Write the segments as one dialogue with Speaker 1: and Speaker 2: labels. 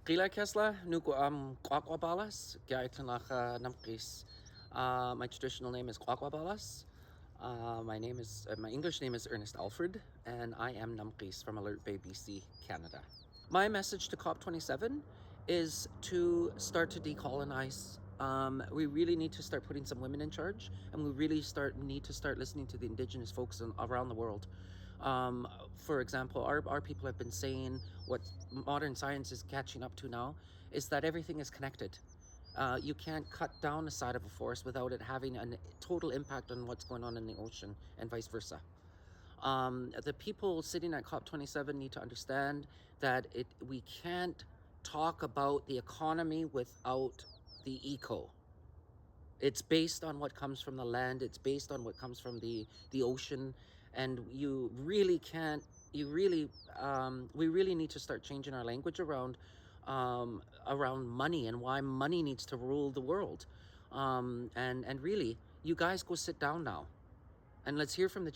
Speaker 1: Qila kesla nuku Kwakwabalas, Gaitanacha Namkis. My traditional name is Kwakwabalas. My English name is Ernest Alfred, and I am Namkis from Alert Bay, BC, Canada. My message to COP27 is to start to decolonize. We really need to start putting some women in charge, and we really need to start listening to the Indigenous folks around the world. For example, our people have been saying what modern science is catching up to now is that everything is connected. You can't cut down a side of a forest without it having a total impact on what's going on in the ocean and vice versa. The people sitting at COP27 need to understand that we can't talk about the economy without the eco. It's based on what comes from the land. It's based on what comes from the ocean, and you really can't. We really need to start changing our language around money and why money needs to rule the world. And really, you guys go sit down now, and let's hear from the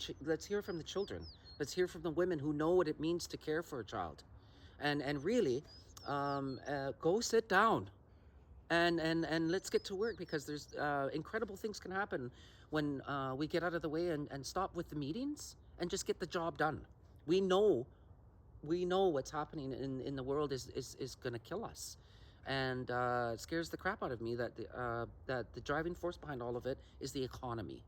Speaker 1: children. Let's hear from the women who know what it means to care for a child, and really, go sit down and let's get to work, because there's incredible things can happen when we get out of the way and stop with the meetings and just get the job done. We know what's happening in the world is going to kill us, and it scares the crap out of me that the driving force behind all of it is the economy.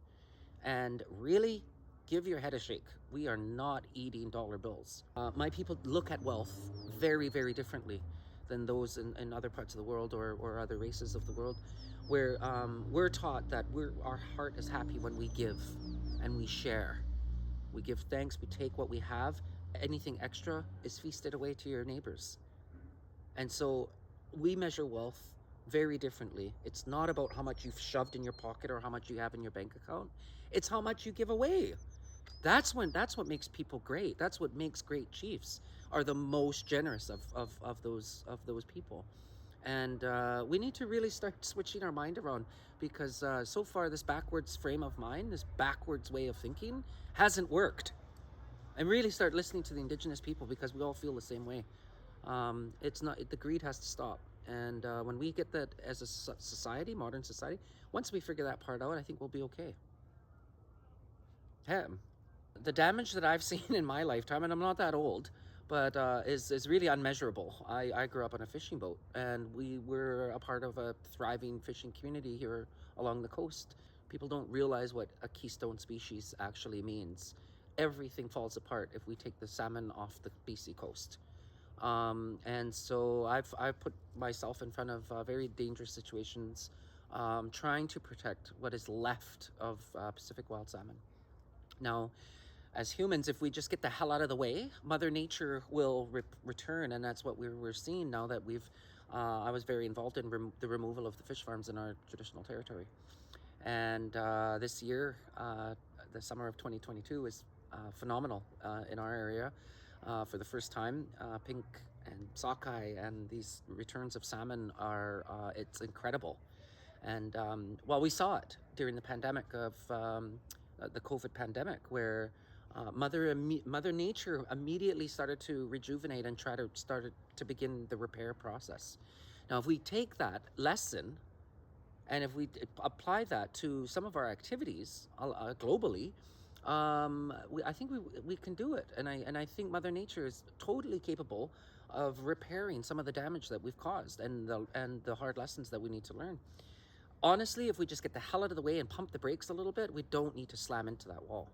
Speaker 1: And really, give your head a shake. We are not eating dollar bills. My people look at wealth very, very differently than those in other parts of the world, or other races of the world, where we're taught that our heart is happy when we give and we share. We give thanks, we take what we have. Anything extra is feasted away to your neighbors. And so we measure wealth very differently. It's not about how much you've shoved in your pocket or how much you have in your bank account. It's how much you give away. That's what makes people great. That's what makes great chiefs, are the most generous of those people. And we need to really start switching our mind around, because so far this backwards frame of mind, this backwards way of thinking, hasn't worked. And really start listening to the Indigenous people, because we all feel the same way. It's not the greed has to stop. And when we get that as a society, modern society, once we figure that part out, I think we'll be okay. Hey, the damage that I've seen in my lifetime, and I'm not that old, but is really unmeasurable. I grew up on a fishing boat, and we were a part of a thriving fishing community here along the coast. People don't realize what a keystone species actually means. Everything falls apart if we take the salmon off the BC coast. And so I've put myself in front of very dangerous situations, trying to protect what is left of Pacific wild salmon. Now, as humans, if we just get the hell out of the way, Mother Nature will return, and that's what we're seeing now that I was very involved in the removal of the fish farms in our traditional territory. And this year, the summer of 2022 is phenomenal in our area. For the first time, pink and sockeye and these returns of salmon it's incredible. And we saw it during the pandemic of the COVID pandemic, where Mother Nature immediately started to rejuvenate and started to begin the repair process. Now, if we take that lesson and if we apply that to some of our activities globally, I think we can do it, and I think Mother Nature is totally capable of repairing some of the damage that we've caused, and the hard lessons that we need to learn. Honestly, if we just get the hell out of the way and pump the brakes a little bit, we don't need to slam into that wall.